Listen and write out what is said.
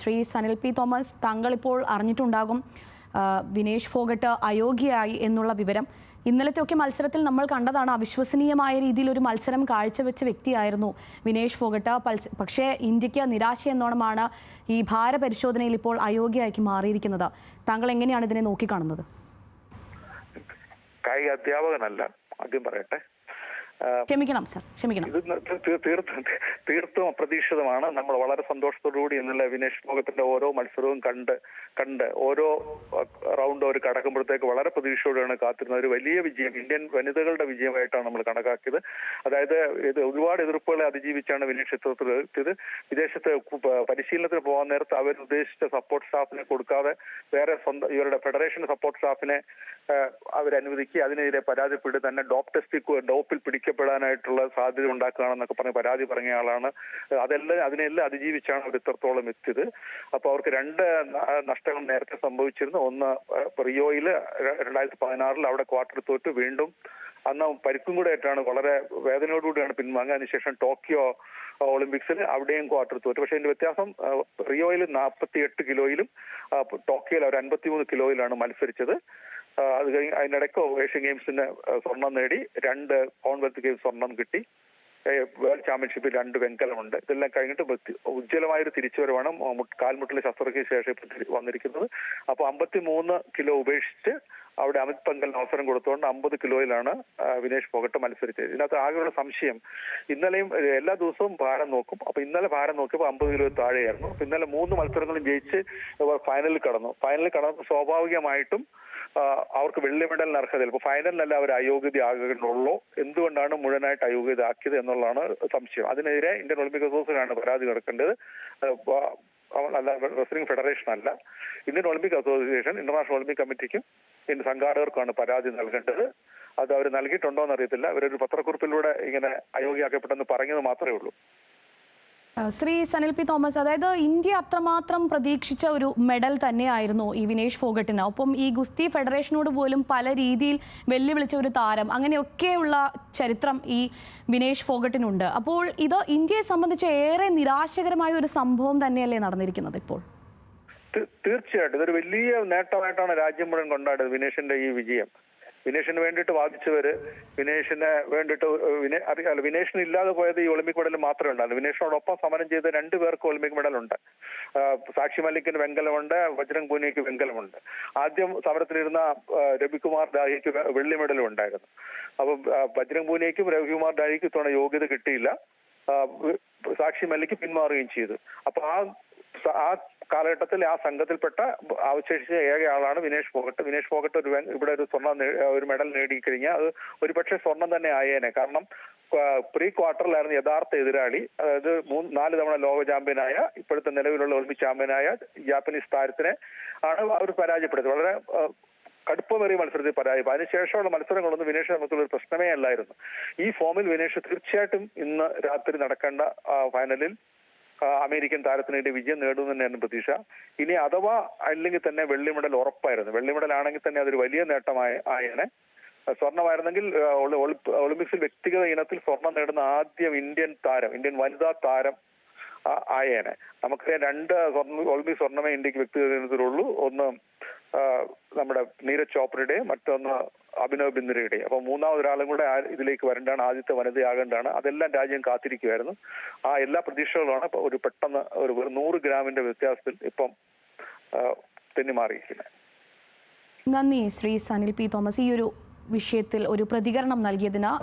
Shri Sanil P Thomas, താങ്കൾ ഇപ്പോൾ അറിഞ്ഞിട്ടുണ്ടാകും വിനേഷ് ഫോഗട്ട് അയോഗ്യയായി എന്നുള്ള വിവരം. ഇന്നലത്തെയൊക്കെ മത്സരത്തിൽ നമ്മൾ കണ്ടതാണ്. അവിശ്വസനീയമായ രീതിയിൽ ഒരു മത്സരം കാഴ്ചവെച്ച വ്യക്തിയായിരുന്നു വിനേഷ് ഫോഗട്ട്. പക്ഷേ ഇന്ത്യക്ക് നിരാശ എന്നോണമാണ് ഈ ഭാരപരിശോധനയിൽ ഇപ്പോൾ അയോഗ്യയാക്കി മാറിയിരിക്കുന്നത്. താങ്കൾ എങ്ങനെയാണ് ഇതിനെ നോക്കിക്കാണുന്നത്? കായിക അധ്യാപകനല്ല, ആദ്യം പറയട്ടെ. ക്ഷമിക്കണം സർ, ക്ഷമിക്കണം. ഇത് തീർത്തും അപ്രതീക്ഷിതമാണ്. നമ്മൾ വളരെ സന്തോഷത്തോടുകൂടി ഇന്നലെ വിനേഷ് ഫോഗത്തിന്റെ ഓരോ മത്സരവും കണ്ട് ഓരോ റൗണ്ട് അവർ കടക്കുമ്പോഴത്തേക്ക് വളരെ പ്രതീക്ഷയോടെയാണ് കാത്തിരുന്നത്. ഒരു വലിയ വിജയം, ഇന്ത്യൻ വനിതകളുടെ വിജയമായിട്ടാണ് നമ്മൾ കണക്കാക്കിയത്. അതായത് ഇത് ഒരുപാട് എതിർപ്പുകളെ അതിജീവിച്ചാണ് വിനേഷ് എത്തിയത്. വിദേശത്ത് പരിശീലനത്തിന് പോകാൻ നേരത്ത് അവർ ഉദ്ദേശിച്ച സപ്പോർട്ട് സ്റ്റാഫിനെ കൊടുക്കാതെ വേറെ സ്വന്തം ഇവരുടെ ഫെഡറേഷൻ സപ്പോർട്ട് സ്റ്റാഫിനെ അവരനുവദിക്കുക, അതിനെതിരെ പരാതിപ്പെട്ട് തന്നെ ഡോപ്പിൽ പിടിക്കപ്പെടാനായിട്ടുള്ള സാധ്യത ഉണ്ടാക്കുകയാണെന്നൊക്കെ പറഞ്ഞ് പരാതി പറഞ്ഞ ആളാണ്. അതിനെല്ലാം അതിജീവിച്ചാണ് അവർ ഇത്രത്തോളം എത്തിയത്. അപ്പോൾ അവർക്ക് രണ്ട് നഷ്ടങ്ങൾ നേരത്തെ സംഭവിച്ചിരുന്നു. ഒന്ന് റിയോയിൽ 2016 അവിടെ ക്വാർട്ടർ തോറ്റ്, വീണ്ടും അന്ന് പരിക്കും കൂടെ ആയിട്ടാണ് വളരെ വേദനയോടുകൂടിയാണ് പിൻവാങ്ങുക. അതിനുശേഷം ടോക്കിയോ ഒളിമ്പിക്സിൽ അവിടെയും ക്വാർട്ടർ തോറ്റു. പക്ഷെ ഇതിന്റെ വ്യത്യാസം റിയോയിൽ 48 കിലോയിലും ടോക്കിയോയിൽ അവർ 53 കിലോയിലാണ് മത്സരിച്ചത്. അത് കഴിഞ്ഞ് അതിനിടയ്ക്ക് ഏഷ്യൻ ഗെയിംസിന് സ്വർണം നേടി, 2 കോമൺവെൽത്ത് ഗെയിംസ് സ്വർണം കിട്ടി, വേൾഡ് ചാമ്പ്യൻഷിപ്പിൽ 2 വെങ്കലമുണ്ട്. ഇതെല്ലാം കഴിഞ്ഞിട്ട് ഉജ്ജ്വലമായൊരു തിരിച്ചുവരവാണ് കാൽമുട്ടിലെ ശസ്ത്രക്രിയയ്ക്ക് ശേഷം ഇപ്പോൾ വന്നിരിക്കുന്നത്. അപ്പോൾ 53 കിലോ ഉപേക്ഷിച്ച് അവിടെ അമിത് പങ്കലിന് അവസരം കൊടുത്തുകൊണ്ട് 50 കിലോയിലാണ് വിനേഷ് ഫോഗട്ട് മത്സരിച്ചത്. ഇതിനകത്ത് ആകെയുള്ള സംശയം, ഇന്നലെയും എല്ലാ ദിവസവും ഭാരം നോക്കും. അപ്പൊ ഇന്നലെ ഭാരം നോക്കിയപ്പോൾ 50 കിലോ താഴെയായിരുന്നു. അപ്പൊ ഇന്നലെ 3 മത്സരങ്ങളും ജയിച്ച് ഫൈനലിൽ കടന്നു. സ്വാഭാവികമായിട്ടും അവർക്ക് വെള്ളി മെഡലിന് അർഹതയില്ല. ഇപ്പൊ ഫൈനലിനല്ല അവർ അയോഗ്യത ആകുന്നുള്ളൂ. എന്തുകൊണ്ടാണ് മുഴുവനായിട്ട് അയോഗ്യത ആക്കിയത് എന്നുള്ളതാണ് സംശയം. അതിനെതിരെ ഇന്ത്യൻ ഒളിമ്പിക് അസോസിയേഷനാണ് പരാതി കൊടുക്കേണ്ടത്, അല്ല റെസ്ലിംഗ് ഫെഡറേഷൻ അല്ല. Indian Olympic association, international Olympic കമ്മിറ്റിക്കും സംഘാടകർക്കാണ് പരാതി നൽകേണ്ടത്. അത് അവർ നൽകിയിട്ടുണ്ടോ എന്നറിയത്തില്ല. അവരൊരു പത്രക്കുറിപ്പിലൂടെ ഇങ്ങനെ അയോഗ്യയാക്കപ്പെട്ടെന്ന് പറഞ്ഞത് മാത്രമേ ഉള്ളൂ. ശ്രീ സനിൽ പി തോമസ്, അതായത് ഇന്ത്യ അത്രമാത്രം പ്രതീക്ഷിച്ച ഒരു മെഡൽ തന്നെയായിരുന്നു ഈ വിനേഷ് ഫോഗട്ടിന്. ഒപ്പം ഈ ഗുസ്തി ഫെഡറേഷനോട് പോലും പല രീതിയിൽ വെല്ലുവിളിച്ച ഒരു താരം, അങ്ങനെയൊക്കെയുള്ള ചരിത്രം ഈ വിനേഷ് ഫോഗട്ടിനുണ്ട്. അപ്പോൾ ഇത് ഇന്ത്യയെ സംബന്ധിച്ച് ഏറെ നിരാശകരമായ ഒരു സംഭവം തന്നെയല്ലേ നടന്നിരിക്കുന്നത് ഇപ്പോൾ? തീർച്ചയായിട്ടും ഇതൊരു വലിയ നേട്ടമായിട്ടാണ് രാജ്യം മുഴുവൻ കൊണ്ടാടുന്നത് വിനേഷിന്റെ ഈ വിജയം. വിനേഷിന് വേണ്ടിയിട്ട് വാദിച്ചവര്, വിനേഷിന് വേണ്ടിയിട്ട് അറിയാലോ, വിനേഷിന് ഇല്ലാതെ പോയത് ഈ ഒളിമ്പിക് മെഡൽ മാത്രമേ ഉണ്ടായിരുന്നു. വിനേഷിനോടൊപ്പം സമരം ചെയ്ത 2 പേർക്ക് ഒളിമ്പിക് മെഡലുണ്ട്. സാക്ഷി മല്ലിക്കിന് വെങ്കലമുണ്ട്, ബജ്രംഗ് പൂനിയയ്ക്ക് വെങ്കലമുണ്ട്. ആദ്യം സമരത്തിലിരുന്ന രവികുമാർ ദാഹിക്ക് വെള്ളി മെഡലും ഉണ്ടായിരുന്നു. അപ്പൊ ബജ്രംഗ് പൂനിയയ്ക്കും രവികുമാർ ദാഹിക്കും ഇത്തവണ യോഗ്യത കിട്ടിയില്ല. സാക്ഷി മല്ലിക്ക് പിന്മാറുകയും ചെയ്തു. അപ്പൊ ആ കാലഘട്ടത്തിൽ ആ സംഘത്തിൽപ്പെട്ട അവശേഷിച്ച ഏക ആളാണ് വിനേഷ് ഫോഗട്ട്. വിനേഷ് ഫോഗട്ട് ഇവിടെ ഒരു മെഡൽ നേടിക്കഴിഞ്ഞാൽ അത് ഒരുപക്ഷെ സ്വർണം തന്നെ ആയേനെ. കാരണം പ്രീ ക്വാർട്ടറിലായിരുന്നു യഥാർത്ഥ എതിരാളി. അതായത് 4 തവണ ലോക ചാമ്പ്യനായ, ഇപ്പോഴത്തെ നിലവിലുള്ള ഒളിമ്പിക് ചാമ്പ്യനായ ജാപ്പനീസ് താരത്തിനെ ആണ് അവർ പരാജയപ്പെടുത്തിയത്. വളരെ കടുപ്പമേറിയ മത്സരത്തിൽ പരാജയം. അതിനുശേഷമുള്ള മത്സരങ്ങളൊന്നും വിനേഷ് നമുക്കുള്ള ഒരു പ്രശ്നമേ അല്ലായിരുന്നു. ഈ ഫോമിൽ വിനേഷ് തീർച്ചയായിട്ടും ഇന്ന് രാത്രി നടക്കേണ്ട ഫൈനലിൽ അമേരിക്കൻ താരത്തിനായിട്ട് വിജയം നേടുമെന്ന് തന്നെയാണ് പ്രതീക്ഷ. ഇനി അഥവാ അല്ലെങ്കിൽ തന്നെ വെള്ളി മെഡൽ ഉറപ്പായിരുന്നു. വെള്ളി മെഡൽ ആണെങ്കിൽ തന്നെ അതൊരു വലിയ നേട്ടമായേനെ. സ്വർണ്ണമായിരുന്നെങ്കിൽ ഒളിമ്പിക്സിൽ വ്യക്തിഗത ഇനത്തിൽ സ്വർണം നേടുന്ന ആദ്യം ഇന്ത്യൻ വനിതാ താരം ആയേനെ. നമുക്കറിയാം 2 ഒളിമ്പിക് സ്വർണ്ണമേ ഇന്ത്യക്ക് വ്യക്തിഗത ഇനത്തിലുള്ളൂ. ഒന്ന് നമ്മുടെ നീരജ് ചോപ്രയുടെയും മറ്റൊന്ന് അഭിനവ് ബിന്ദ്രയുടെയും. അപ്പൊ മൂന്നാമതൊരാളും കൂടെ ഇതിലേക്ക് വരേണ്ടതാണ്, ആദ്യത്തെ വനിതയാകേണ്ടതാണ്. അതെല്ലാം രാജ്യം കാത്തിരിക്കുമായിരുന്നു. ആ എല്ലാ പ്രതീക്ഷകളുമാണ് ഒരു പെട്ടെന്ന് ഒരു 100 ഗ്രാമിന്റെ വ്യത്യാസത്തിൽ ഇപ്പം തെന്നിമാറിയിരിക്കുന്നത്. നന്ദി ശ്രീ സനിൽ പി തോമസ്, ഈ ഒരു വിഷയത്തിൽ ഒരു പ്രതികരണം നൽകിയതിന്.